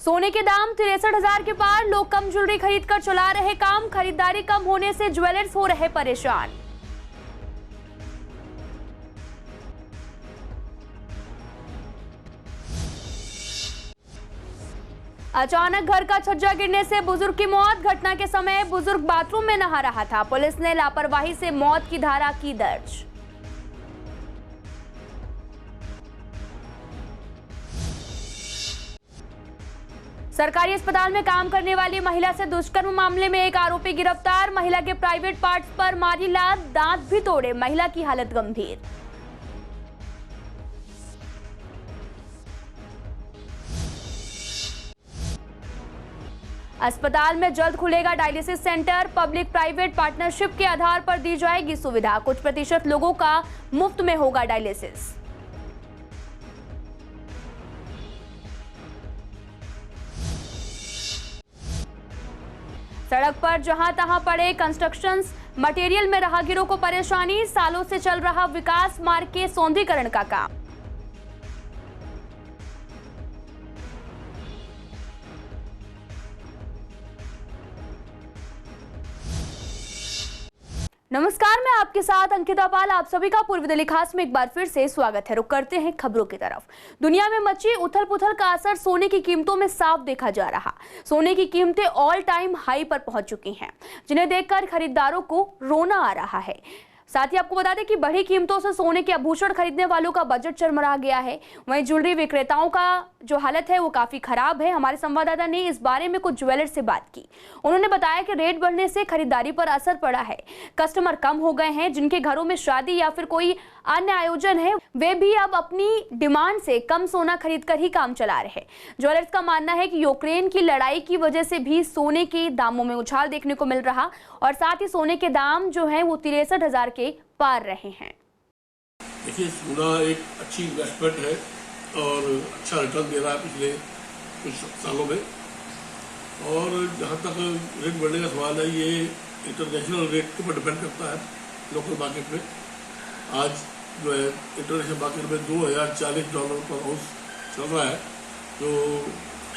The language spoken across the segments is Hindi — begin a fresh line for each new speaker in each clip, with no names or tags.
सोने के दाम 63,000 के पार। लोग कम ज्वेलरी खरीद कर चला रहे काम। खरीदारी कम होने से ज्वेलर्स हो रहे परेशान। अचानक घर का छज्जा गिरने से बुजुर्ग की मौत। घटना के समय बुजुर्ग बाथरूम में नहा रहा था। पुलिस ने लापरवाही से मौत की धारा की दर्ज। सरकारी अस्पताल में काम करने वाली महिला से दुष्कर्म मामले में एक आरोपी गिरफ्तार। महिला के प्राइवेट पार्ट्स पर मारी लात, दांत भी तोड़े। महिला की हालत गंभीर। अस्पताल में जल्द खुलेगा dialysis centre. Public private partnership के आधार पर दी जाएगी सुविधा। कुछ प्रतिशत लोगों का मुफ्त में होगा डायलिसिस। सड़क पर जहां तहां पड़े कंस्ट्रक्शंस मटेरियल में राहगीरों को परेशानी। सालों से चल रहा विकास मार्ग के सौंदर्यीकरण का काम। नमस्कार, मैं आपके साथ अंकिता पाल। आप सभी का पूर्व दिल्ली खास में एक बार फिर से स्वागत है। रुक करते हैं खबरों की तरफ। दुनिया में मची उथल पुथल का असर सोने की कीमतों में साफ देखा जा रहा। सोने की कीमतें ऑल टाइम हाई पर पहुंच चुकी हैं, जिन्हें देखकर खरीदारों को रोना आ रहा है। साथ ही आपको बता दें कि बढ़ी कीमतों से सोने के आभूषण खरीदने वालों का बजट चरमरा गया है। वहीं ज्वेलरी विक्रेताओं का जो हालत है वो काफी खराब है। हमारे संवाददाता ने इस बारे में कुछ ज्वेलर से बात की। उन्होंने बताया कि रेट बढ़ने से खरीदारी पर असर पड़ा है। कस्टमर कम हो गए हैं। जिनके घरों में शादी या फिर कोई अन्य आयोजन है, वे भी अब अपनी डिमांड से कम सोना खरीद कर ही काम चला रहे हैं। ज्वेलर्स का मानना है कि यूक्रेन की लड़ाई की वजह से भी सोने के दामों में उछाल देखने को मिल रहा और साथ ही सोने के दाम जो हैं वो 63,000 के पार रहे हैं।
देखिए, सोना एक अच्छी इन्वेस्टमेंट है और अच्छा रिटर्न दे रहा है पिछले कुछ सालों में। और जहाँ तक रेट बढ़ने का सवाल है, ये इंटरनेशनल रेट के ऊपर डिपेंड करता है। लोकल मार्केट में आज जो है इंटरनेशनल मार्केट में $2,040 पर आउंस चल रहा है, जो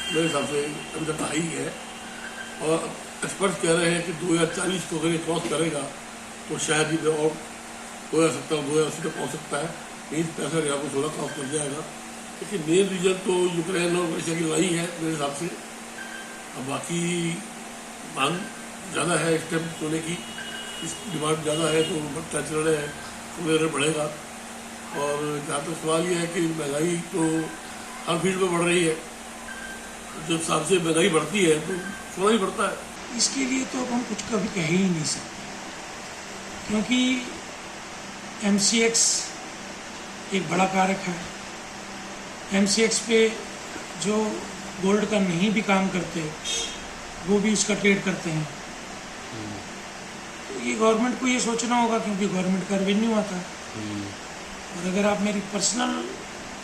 मेरे हिसाब से अभी तक हाई है। और एक्सपर्ट्स कह रहे हैं कि 2040 को अगर ये क्रॉस करेगा तो शायद ये और 2070 2080 तक पहुँच सकता है। 2065 को 16 क्रॉस कर जाएगा। लेकिन मेन रीजन तो यूक्रेन और रशिया की लड़ाई है मेरे हिसाब से। अब बाकी मांग ज़्यादा है इस टाइम सोने की, इस डिमांड ज़्यादा है तो बढ़ता चल रहे हैं, सोने रेट बढ़ेगा। और जहाँ तक सवाल ये है कि महंगाई तो हर फील्ड में बढ़ रही है। जब हिसाब से महंगाई बढ़ती है तो सोना ही बढ़ता है।
इसके लिए तो हम कुछ कभी कह ही नहीं सकते, क्योंकि MCX एक बड़ा कारक है। MCX पे जो गोल्ड का नहीं भी काम करते वो भी उसका ट्रेड करते हैं। तो ये गवर्नमेंट को ये सोचना होगा, क्योंकि गवर्नमेंट का रेवेन्यू आता है। और अगर आप मेरी पर्सनल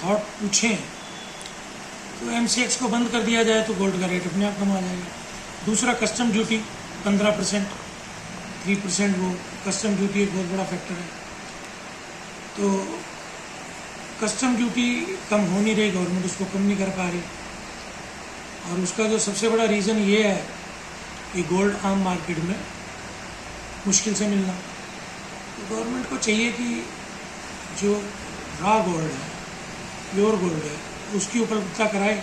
थॉट पूछें तो MCX को बंद कर दिया जाए तो गोल्ड का रेट अपने आप कम आ जाएगा। दूसरा, कस्टम ड्यूटी 15%, 3% वो कस्टम ड्यूटी एक बहुत बड़ा फैक्टर है। तो कस्टम ड्यूटी कम हो नहीं रही, गवर्नमेंट उसको कम नहीं कर पा रही। और उसका जो सबसे बड़ा रीज़न ये है कि गोल्ड आम मार्केट में मुश्किल से मिलना। तो गवर्नमेंट को चाहिए कि जो रॉ गोल्ड है, प्योर गोल्ड है, उसकी उपलब्धता कराए,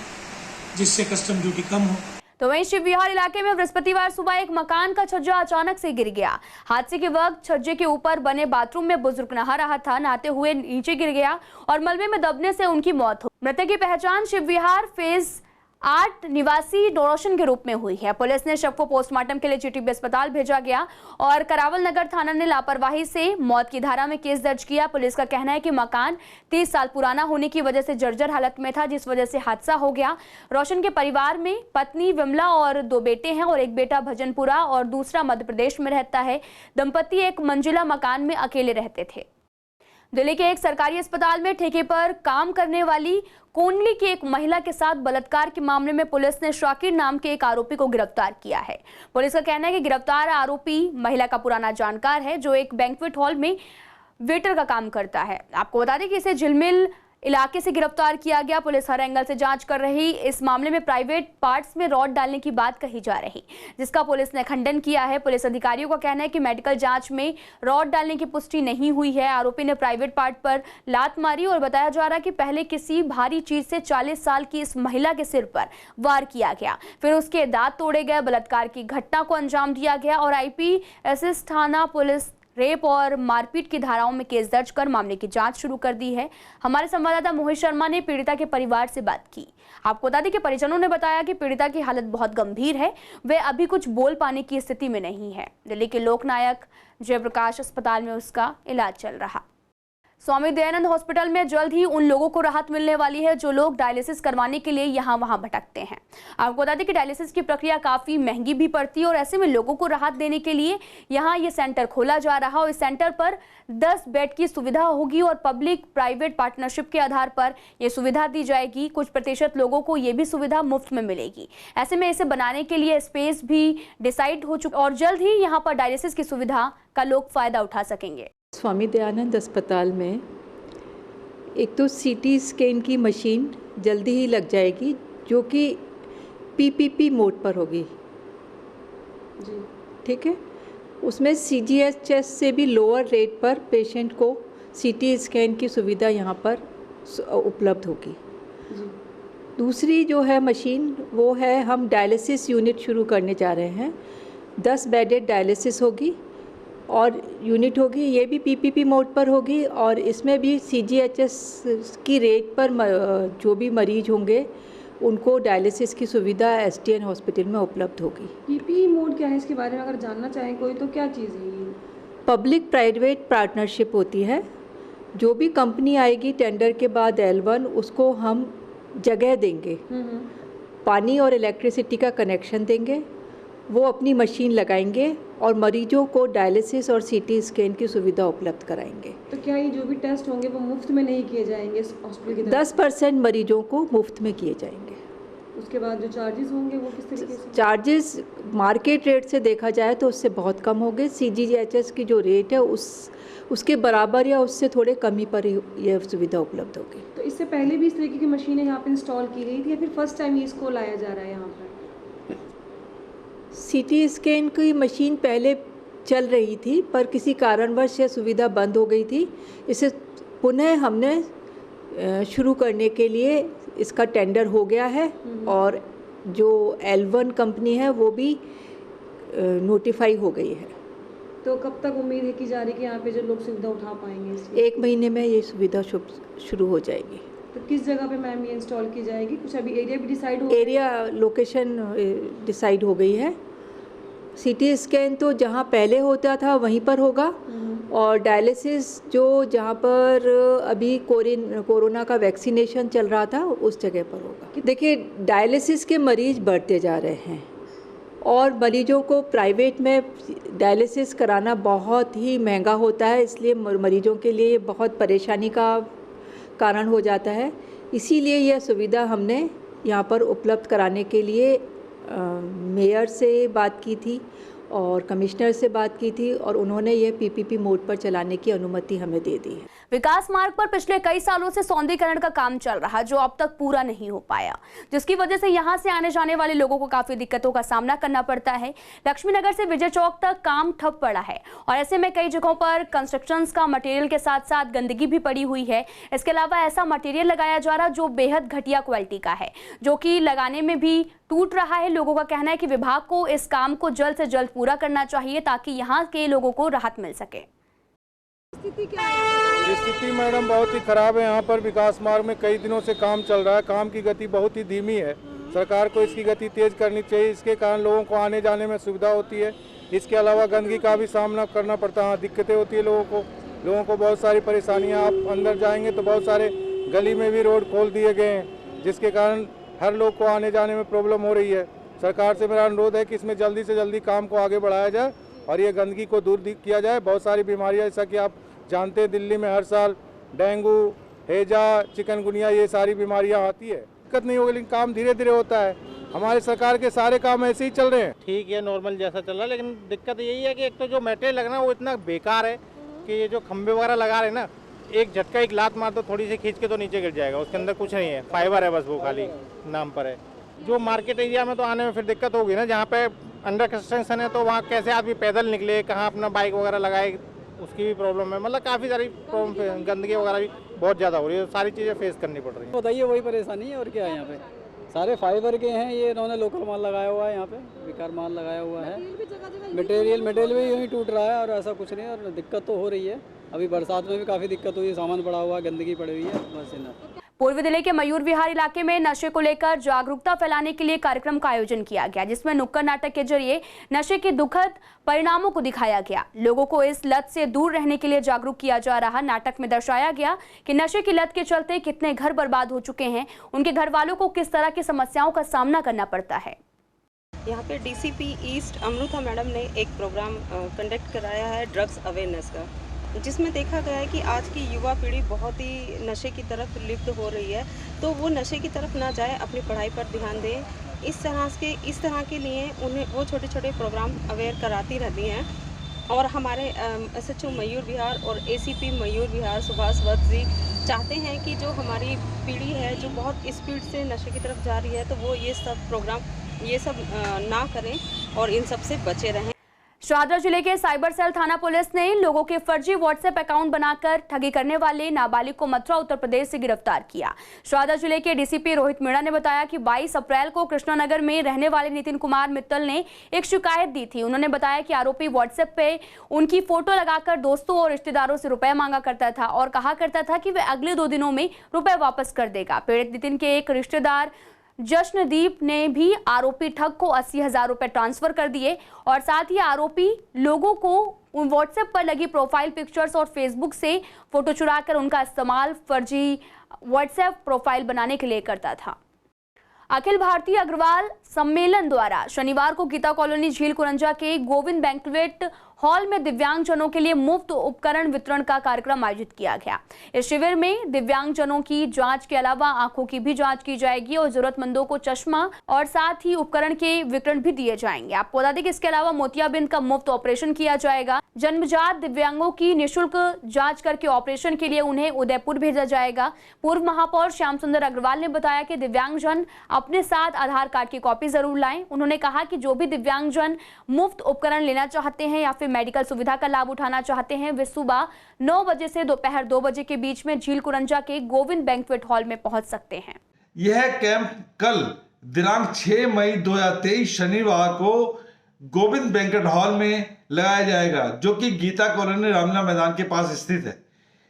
जिससे कस्टम ड्यूटी कम हो।
तो वहीं शिवविहार इलाके में बृहस्पतिवार सुबह एक मकान का छज्जा अचानक से गिर गया। हादसे के वक्त छज्जे के ऊपर बने बाथरूम में बुजुर्ग नहा रहा था। नहाते हुए नीचे गिर गया और मलबे में दबने से उनकी मौत हो। मृतक की पहचान शिवविहार फेज 8 निवासी रोशन के रूप में हुई है। पुलिस ने शव को पोस्टमार्टम के लिए जीटीबी अस्पताल भेजा गया और करावल नगर थाना ने लापरवाही से मौत की धारा में केस दर्ज किया। पुलिस का कहना है कि मकान 30 साल पुराना होने की वजह से जर्जर हालत में था, जिस वजह से हादसा हो गया। रोशन के परिवार में पत्नी विमला और 2 बेटे हैं और एक बेटा भजनपुरा और दूसरा मध्य प्रदेश में रहता है। दंपति एक मंजिला मकान में अकेले रहते थे। दिल्ली के एक सरकारी अस्पताल में ठेके पर काम करने वाली कोंडली की एक महिला के साथ बलात्कार के मामले में पुलिस ने शाकिर नाम के एक आरोपी को गिरफ्तार किया है। पुलिस का कहना है कि गिरफ्तार आरोपी महिला का पुराना जानकार है, जो एक बैंक्वेट हॉल में वेटर का काम करता है। आपको बता दें कि इसे झिलमिल इलाके से गिरफ्तार किया गया। पुलिस हर एंगल से जांच कर रही। इस मामले में प्राइवेट पार्ट्स में रॉड डालने की बात कही जा रही, जिसका पुलिस ने खंडन किया है। पुलिस अधिकारियों का कहना है कि मेडिकल जांच में रॉड डालने की पुष्टि नहीं हुई है। आरोपी ने प्राइवेट पार्ट पर लात मारी और बताया जा रहा है कि पहले किसी भारी चीज से 40 साल की इस महिला के सिर पर वार किया गया, फिर उसके दांत तोड़े गए, बलात्कार की घटना को अंजाम दिया गया और IPSS थाना पुलिस रेप और मारपीट की धाराओं में केस दर्ज कर मामले की जांच शुरू कर दी है। हमारे संवाददाता मोहित शर्मा ने पीड़िता के परिवार से बात की। आपको बता दें कि परिजनों ने बताया कि पीड़िता की हालत बहुत गंभीर है, वे अभी कुछ बोल पाने की स्थिति में नहीं है। दिल्ली के लोकनायक जयप्रकाश अस्पताल में उसका इलाज चल रहा। स्वामी दयानंद हॉस्पिटल में जल्द ही उन लोगों को राहत मिलने वाली है जो लोग डायलिसिस करवाने के लिए यहाँ वहाँ भटकते हैं। आपको बता दें कि डायलिसिस की प्रक्रिया काफ़ी महंगी भी पड़ती है और ऐसे में लोगों को राहत देने के लिए यहाँ ये सेंटर खोला जा रहा है और इस सेंटर पर 10 बेड की सुविधा होगी और पब्लिक प्राइवेट पार्टनरशिप के आधार पर ये सुविधा दी जाएगी। कुछ प्रतिशत लोगों को ये भी सुविधा मुफ्त में मिलेगी। ऐसे में इसे बनाने के लिए स्पेस भी डिसाइड हो चुका और जल्द ही यहाँ पर डायलिसिस की सुविधा का लोग फायदा उठा सकेंगे।
स्वामी दयानंद अस्पताल में एक तो CT स्कैन की मशीन जल्दी ही लग जाएगी जो कि PPP मोड पर होगी जी, ठीक है। उसमें CGHS से भी लोअर रेट पर पेशेंट को CT स्कैन की सुविधा यहाँ पर उपलब्ध होगी जी। दूसरी जो है मशीन वो है, हम डायलिसिस यूनिट शुरू करने जा रहे हैं। 10 बेडेड डायलिसिस होगी और यूनिट होगी, ये भी PPP मोड पर होगी और इसमें भी CGHS की रेट पर जो भी मरीज होंगे उनको डायलिसिस की सुविधा STN हॉस्पिटल में उपलब्ध होगी।
PPP मोड क्या है, इसके बारे में अगर जानना चाहें कोई तो क्या चीज़ है ये?
पब्लिक प्राइवेट पार्टनरशिप होती है। जो भी कंपनी आएगी टेंडर के बाद L1, उसको हम जगह देंगे, पानी और इलेक्ट्रिसिटी का कनेक्शन देंगे, वो अपनी मशीन लगाएंगे और मरीजों को डायलिसिस और CT स्कैन की सुविधा उपलब्ध कराएंगे।
तो क्या ये जो भी टेस्ट होंगे वो मुफ्त में नहीं किए जाएंगे हॉस्पिटल की तरफ?
10% मरीजों को मुफ्त में किए जाएंगे।
उसके बाद जो चार्जेस होंगे वो किस तरीके से?
चार्जेस मार्केट रेट से देखा जाए तो उससे बहुत कम होंगे। CGHS की जो रेट है उसके बराबर या उससे थोड़े कमी पर यह सुविधा उपलब्ध होगी।
तो इससे पहले भी इस तरीके की मशीनें यहाँ पे इंस्टॉल की गई थी या फिर फर्स्ट टाइम ही इसको लाया जा रहा है यहाँ पर?
CT स्कैन की मशीन पहले चल रही थी पर किसी कारणवश यह सुविधा बंद हो गई थी। इसे पुनः हमने शुरू करने के लिए इसका टेंडर हो गया है और जो L1 कंपनी है वो भी नोटिफाई हो गई है।
तो कब तक उम्मीद है की जा रही है कि यहाँ पे जो लोग सुविधा उठा पाएंगे?
1 महीने में ये सुविधा शुरू हो जाएगी।
तो किस जगह पे मैम ये इंस्टॉल की जाएगी? कुछ अभी एरिया भी डिसाइड हो?
एरिया लोकेशन डिसाइड हो गई है। CT स्कैन तो जहाँ पहले होता था वहीं पर होगा और डायलिसिस जो जहाँ पर अभी कोरोना का वैक्सीनेशन चल रहा था उस जगह पर होगा। देखिए, डायलिसिस के मरीज बढ़ते जा रहे हैं और मरीजों को प्राइवेट में डायलिसिस कराना बहुत ही महंगा होता है, इसलिए मरीजों के लिए बहुत परेशानी का कारण हो जाता है। इसीलिए यह सुविधा हमने यहाँ पर उपलब्ध कराने के लिए मेयर से बात की थी और कमिश्नर से बात की थी और उन्होंने ये PPP मोड पर चलाने की अनुमति हमें दे दी है।
विकास मार्ग पर पिछले कई सालों से सौंदर्यीकरण का काम चल रहा जो अब तक पूरा नहीं हो पाया, जिसकी वजह से यहां से आने जाने वाले लोगों को काफी दिक्कतों का सामना करना पड़ता है। लक्ष्मी नगर से विजय चौक तक काम ठप पड़ा है और ऐसे में कई जगहों पर कंस्ट्रक्शन का मटेरियल के साथ साथ गंदगी भी पड़ी हुई है। इसके अलावा ऐसा मटेरियल लगाया जा रहा जो बेहद घटिया क्वालिटी का है, जो कि लगाने में भी टूट रहा है। लोगों का कहना है कि विभाग को इस काम को जल्द से जल्द पूरा करना चाहिए ताकि यहाँ के लोगों को राहत मिल सके।
स्थिति क्या है?
स्थिति मैडम बहुत ही खराब है। यहाँ पर विकास मार्ग में कई दिनों से काम चल रहा है, काम की गति बहुत ही धीमी है। सरकार को इसकी गति तेज करनी चाहिए, इसके कारण लोगों को आने जाने में सुविधा होती है। इसके अलावा गंदगी का भी सामना करना पड़ता है, दिक्कतें होती है लोगों को बहुत सारी परेशानियाँ। आप अंदर जाएंगे तो बहुत सारे गली में भी रोड खोल दिए गए हैं, जिसके कारण हर लोग को आने जाने में प्रॉब्लम हो रही है। सरकार से मेरा अनुरोध है कि इसमें जल्दी से जल्दी काम को आगे बढ़ाया जाए और ये गंदगी को दूर किया जाए। बहुत सारी बीमारियां, जैसा कि आप जानते हैं, दिल्ली में हर साल डेंगू, हैजा, चिकनगुनिया, ये सारी बीमारियां आती है। दिक्कत नहीं होगी, लेकिन काम धीरे धीरे होता है। हमारे सरकार के सारे काम ऐसे ही चल रहे हैं।
ठीक है, नॉर्मल जैसा चल रहा है, लेकिन दिक्कत यही है कि एक तो जो मटेरियल लगना वो इतना बेकार है कि ये जो खंभे वगैरह लगा रहे हैं ना, एक झटका, एक लात मार तो थोड़ी सी खींच के तो नीचे गिर जाएगा, उसके अंदर कुछ नहीं है, फाइबर है बस, वो खाली नाम पर है। जो मार्केट एरिया में तो आने में फिर दिक्कत होगी ना, जहाँ पे अंडर कंस्ट्रक्शन है तो वहाँ कैसे आदमी पैदल निकले, कहाँ अपना बाइक वगैरह लगाए, उसकी भी प्रॉब्लम है। मतलब काफ़ी सारी प्रॉब्लम, गंदगी वगैरह भी बहुत ज़्यादा हो रही है, सारी चीज़ें फेस करनी पड़ रही हैं।
बताइए, वही परेशानी है और क्या है। यहाँ पे सारे फाइबर के हैं, ये इन्होंने लोकल माल लगाया हुआ है, यहाँ पे बेकार माल लगाया हुआ है। मटेरियल भी यूँ ही टूट रहा है और ऐसा कुछ नहीं, और दिक्कत तो हो रही है। अभी बरसात में भी काफ़ी दिक्कत हुई है, सामान पड़ा हुआ है, गंदगी पड़ी हुई है, बस इतना।
पूर्वी दिल्ली के मयूर विहार इलाके में नशे को लेकर जागरूकता फैलाने के लिए कार्यक्रम का आयोजन किया गया, जिसमें नुक्कड़ नाटक के जरिए नशे के दुखद परिणामों को दिखाया गया। लोगों को इस लत से दूर रहने के लिए जागरूक किया जा रहा। नाटक में दर्शाया गया कि नशे की लत के चलते कितने घर बर्बाद हो चुके हैं, उनके घर वालों को किस तरह की समस्याओं का सामना करना पड़ता है।
यहाँ पे डीसीपी ईस्ट अमृता मैडम ने एक प्रोग्राम कंडक्ट कराया है ड्रग्स अवेयरनेस का, जिसमें देखा गया है कि आज की युवा पीढ़ी बहुत ही नशे की तरफ लिप्त हो रही है, तो वो नशे की तरफ ना जाए, अपनी पढ़ाई पर ध्यान दें। इस तरह के लिए उन्हें वो छोटे छोटे प्रोग्राम अवेयर कराती रहती हैं। और हमारे एसएचओ मयूर विहार और एसीपी मयूर विहार सुभाष वत्स जी चाहते हैं कि जो हमारी पीढ़ी है जो बहुत स्पीड से नशे की तरफ जा रही है, तो वो ये सब प्रोग्राम ये सब ना करें और इन सब से बचे रहें।
शाहदरा जिले के साइबर सेल थाना पुलिस ने लोगों के फर्जी व्हाट्सएप अकाउंट बनाकर ठगी करने वाले नाबालिग को मथुरा उत्तर प्रदेश से गिरफ्तार किया। शाहदरा जिले के डीसीपी रोहित मीणा ने बताया कि 22 अप्रैल को कृष्णानगर में रहने वाले नितिन कुमार मित्तल ने एक शिकायत दी थी। उन्होंने बताया कि आरोपी व्हाट्सएप पे उनकी फोटो लगाकर दोस्तों और रिश्तेदारों से रुपए मांगा करता था और कहा करता था कि वह अगले 2 दिनों में रुपए वापस कर देगा। पीड़ित नितिन के एक रिश्तेदार जश्नदीप ने भी आरोपी ठग को 80,000 रुपए ट्रांसफर कर दिए और साथ ही आरोपी लोगों को व्हाट्सएप पर लगी प्रोफाइल पिक्चर्स और फेसबुक से फोटो चुराकर उनका इस्तेमाल फर्जी व्हाट्सएप प्रोफाइल बनाने के लिए करता था। अखिल भारतीय अग्रवाल सम्मेलन द्वारा शनिवार को गीता कॉलोनी झील कुरंजा के गोविंद बैंक्वेट हॉल में दिव्यांगजनों के लिए मुफ्त उपकरण वितरण का कार्यक्रम आयोजित किया गया। इस शिविर में दिव्यांगजनों की जांच के अलावा आंखों की भी जांच की जाएगी और जरूरतमंदों को चश्मा और साथ ही उपकरण के वितरण भी दिए जाएंगे। आपको बता दें कि इसके अलावा मोतियाबिंद का मुफ्त ऑपरेशन किया जाएगा। जन्मजात दिव्यांगों की निःशुल्क जांच करके ऑपरेशन के लिए उन्हें उदयपुर भेजा जाएगा। पूर्व महापौर श्याम सुंदर अग्रवाल ने बताया कि दिव्यांगजन अपने साथ आधार कार्ड की कॉपी जरूर लाएं। उन्होंने कहा कि जो भी दिव्यांगजन मुफ्त उपकरण लेना चाहते हैं या फिर मेडिकल सुविधा का लाभ उठाना चाहते हैं, वे सुबह 9 बजे से दोपहर 2 बजे के बीच में झील कुरंजा के गोविंद बैंक्वेट हॉल में पहुंच सकते हैं।
यह कैंप कल दिनांक 6 मई 2023 शनिवार को गोविंद बैंक्वेट हॉल में लगाया जाएगा, जो कि गीता कॉलोनी रामलीला मैदान के पास स्थित है।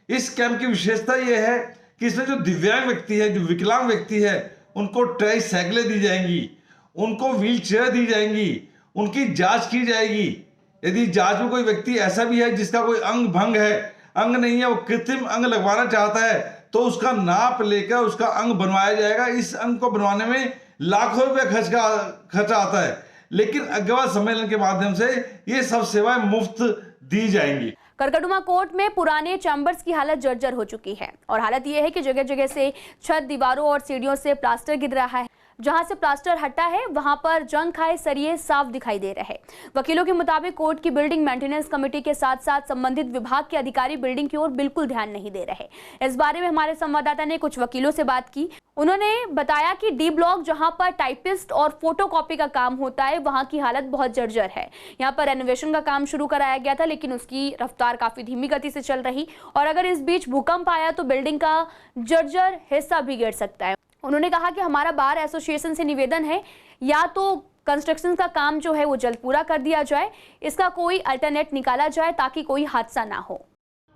इस कैंप की विशेषता यह है कि इसमें जो दिव्यांग व्यक्ति है, जो विकलांग व्यक्ति है, उनको ट्राई साइकिलें दी जाएंगी, उनको व्हील चेयर दी जाएंगी, उनकी जांच की जाएगी। यदि जांच में कोई व्यक्ति ऐसा भी है जिसका कोई अंग भंग है, अंग नहीं है, वो कृत्रिम अंग लगवाना चाहता है, तो उसका नाप लेकर उसका अंग बनवाया जाएगा। इस अंग को बनवाने में लाखों रुपए खर्चा आता है, लेकिन अग्रवाल सम्मेलन के माध्यम से ये सब सेवाएं मुफ्त दी जाएंगी।
करकटुमा कोर्ट में पुराने चैम्बर्स की हालत जर्जर हो चुकी है और हालत यह है कि जगह जगह से छत, दीवारों और सीढ़ियों से प्लास्टर गिर रहा है। जहां से प्लास्टर हटा है वहां पर जंग खाए सरिये साफ दिखाई दे रहे। वकीलों के मुताबिक कोर्ट की बिल्डिंग मेंटेनेंस कमेटी के साथ साथ संबंधित विभाग के अधिकारी बिल्डिंग की ओर बिल्कुल ध्यान नहीं दे रहे। इस बारे में हमारे संवाददाता ने कुछ वकीलों से बात की। उन्होंने बताया कि डी ब्लॉक जहां पर टाइपिस्ट और फोटोकॉपी का काम होता है, वहां की हालत बहुत जर्जर है। यहाँ पर रेनोवेशन का काम शुरू कराया गया था, लेकिन उसकी रफ्तार काफी धीमी गति से चल रही और अगर इस बीच भूकंप आया तो बिल्डिंग का जर्जर हिस्सा भी गिर सकता है। उन्होंने कहा कि हमारा बार एसोसिएशन से निवेदन है, या तो कंस्ट्रक्शन का काम जो है वो जल्द पूरा कर दिया जाए, इसका कोई अल्टरनेट निकाला जाए ताकि कोई हादसा ना हो।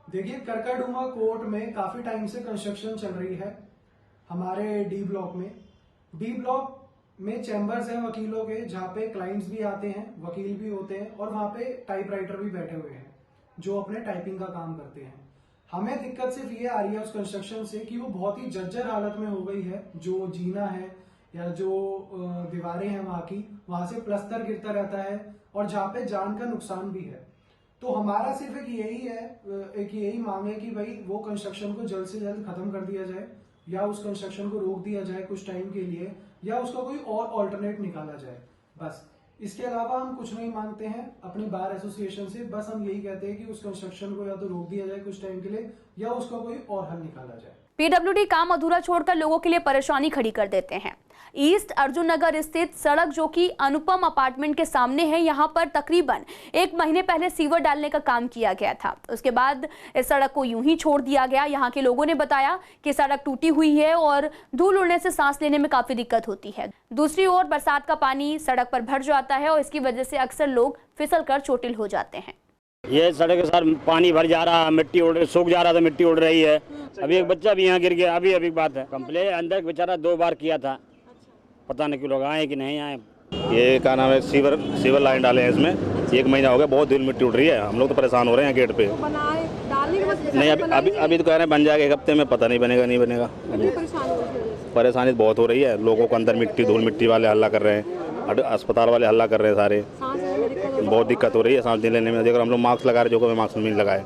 देखिए, करकटुमा कोर्ट में काफी टाइम से कंस्ट्रक्शन चल रही है। हमारे डी ब्लॉक में चैम्बर्स हैं वकीलों के, जहाँ पे क्लाइंट्स भी आते हैं, वकील भी होते हैं और वहाँ पे टाइपराइटर भी बैठे हुए हैं जो अपने टाइपिंग का काम करते हैं। हमें दिक्कत सिर्फ ये आ रही है उस कंस्ट्रक्शन से कि वो बहुत ही जर्जर हालत में हो गई है। जो जीना है या जो दीवारें हैं वहां से प्लस्तर गिरता रहता है और जहाँ पे जान का नुकसान भी है। तो हमारा सिर्फ एक यही मांग है कि भाई वो कंस्ट्रक्शन को जल्द से जल्द खत्म कर दिया जाए या उस कंस्ट्रक्शन को रोक दिया जाए कुछ टाइम के लिए, या उसका कोई और ऑल्टरनेट निकाला जाए। बस इसके अलावा हम कुछ नहीं मांगते हैं अपनी बार एसोसिएशन से, बस हम यही कहते हैं कि उस कंस्ट्रक्शन को या तो रोक दिया जाए कुछ टाइम के लिए या उसका कोई और हल निकाला जाए।
पीडब्ल्यूडी काम अधूरा छोड़कर लोगों के लिए परेशानी खड़ी कर देते हैं। ईस्ट अर्जुन नगर स्थित सड़क जो कि अनुपम अपार्टमेंट के सामने है, यहाँ पर तकरीबन 1 महीने पहले सीवर डालने का काम किया गया था। उसके बाद इस सड़क को यूं ही छोड़ दिया गया। यहाँ के लोगों ने बताया कि सड़क टूटी हुई है और धूल उड़ने से सांस लेने में काफी दिक्कत होती है। दूसरी ओर बरसात का पानी सड़क पर भर जाता है और इसकी वजह से अक्सर लोग फिसल कर चोटिल हो जाते हैं।
ये सड़क के साथ पानी भर जा रहा है, मिट्टी उड़ रही, सूख जा रहा था, मिट्टी उड़ रही है। अभी एक बच्चा भी यहाँ गिर गया, अभी बात है। कंप्लेन अंदर बेचारा 2 बार किया था, पता नहीं कि लोग आए कि नहीं आए।
ये क्या नाम है, सीवर लाइन डाले हैं इसमें, 1 महीना हो गया, बहुत धूल मिट्टी उड़ रही है, हम लोग तो परेशान हो रहे हैं गेट पे। नहीं अभी तो कह रहे हैं बन जाएगा 1 हफ्ते में, पता नहीं बनेगा नहीं बनेगा। परेशानी बहुत हो रही है, लोगों को अंदर धूल मिट्टी वाले हल्ला कर रहे हैं, अस्पताल वाले हल्ला कर रहे हैं सारे, बहुत दिक्कत हो रही है सांस लेने में। देखो हम लोग मास्क लगा रहे, जो को मास्क नहीं लगाए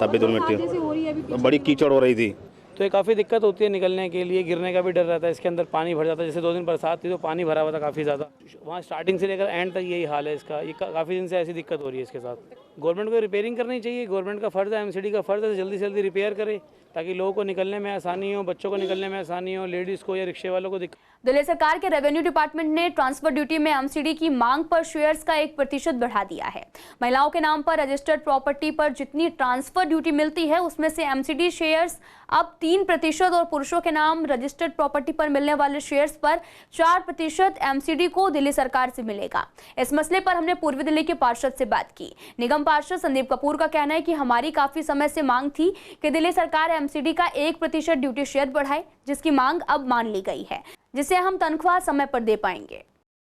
तब भी धूल मिट्टी, बड़ी कीचड़ हो रही थी।
तो ये काफ़ी दिक्कत होती है निकलने के लिए, गिरने का भी डर रहता है, इसके अंदर पानी भर जाता है। जैसे 2 दिन बरसात थी तो पानी भरा हुआ था काफ़ी ज़्यादा, वहाँ स्टार्टिंग से लेकर एंड तक यही हाल है इसका। ये काफ़ी दिन से ऐसी दिक्कत हो रही है इसके साथ। गवर्नमेंट को रिपेयरिंग करनी चाहिए, गवर्नमेंट का फ़र्ज़ है, एमसीडी का फ़र्ज़ है जल्दी से जल्दी रिपेयर करे ताकि लोगों को निकलने में आसानी हो, बच्चों को निकलने में आसानी हो, लेडीज़ को या रिक्शे वालों को दिक्कत।
दिल्ली सरकार के रेवेन्यू डिपार्टमेंट ने ट्रांसफर ड्यूटी में एमसीडी की मांग पर शेयर्स का 1% बढ़ा दिया है। महिलाओं के नाम पर रजिस्टर्ड प्रॉपर्टी पर जितनी ट्रांसफर ड्यूटी मिलती है उसमें से एमसीडी शेयर्स अब 3% और पुरुषों के नाम रजिस्टर्ड प्रॉपर्टी पर मिलने वाले शेयर्स पर 4% एमसीडी को दिल्ली सरकार से मिलेगा। इस मसले पर हमने पूर्वी दिल्ली के पार्षद से बात की। निगम पार्षद संदीप कपूर का कहना है कि हमारी काफी समय से मांग थी कि दिल्ली सरकार एमसीडी का 1% ड्यूटी शेयर बढ़ाए, जिसकी मांग अब मान ली गई है, जिसे हम तनख्वाह समय पर दे पाएंगे।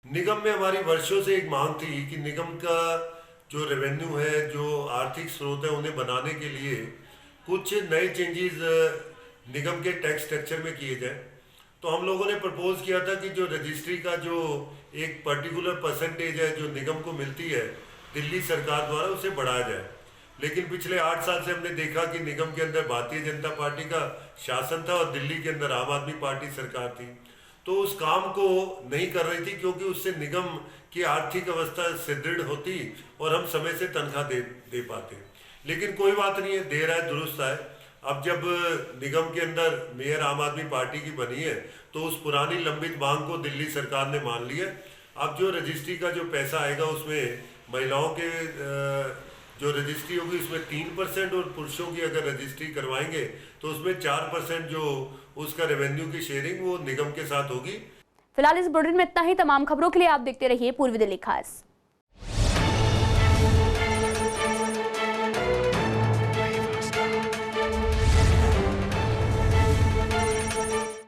निगम में हमारी वर्षों से एक मांग थी कि निगम का जो रेवेन्यू है, जो आर्थिक स्रोत है, उन्हें बनाने के लिए कुछ नए चेंजेस निगम के टैक्स स्ट्रक्चर में किए जाए। तो हम लोगों ने प्रपोज किया था कि जो रजिस्ट्री का जो एक पर्टिकुलर परसेंटेज है जो निगम को मिलती है दिल्ली सरकार द्वारा, उसे बढ़ाया जाए। लेकिन पिछले 8 साल से हमने देखा कि निगम के अंदर भारतीय जनता पार्टी का शासन था और दिल्ली के अंदर आम आदमी पार्टी सरकार थी, तो उस काम को नहीं कर रही थी क्योंकि उससे निगम की आर्थिक अवस्था सुदृढ़ होती और हम समय से तनख्वाह दे पाते। लेकिन कोई बात नहीं है, देर है दुरुस्त है। अब जब निगम के अंदर मेयर आम आदमी पार्टी की बनी है तो उस पुरानी लंबित मांग को दिल्ली सरकार ने मान लिया। अब जो रजिस्ट्री का जो पैसा आएगा उसमें महिलाओं के जो रजिस्ट्री होगी उसमें 3% और पुरुषों की अगर रजिस्ट्री करवाएंगे तो उसमें 4% जो उसका रेवेन्यू की शेयरिंग वो निगम के साथ होगी।
फिलहाल इस बुलेटिन में इतना ही। तमाम खबरों के लिए आप देखते रहिए पूर्वी दिल्ली खास।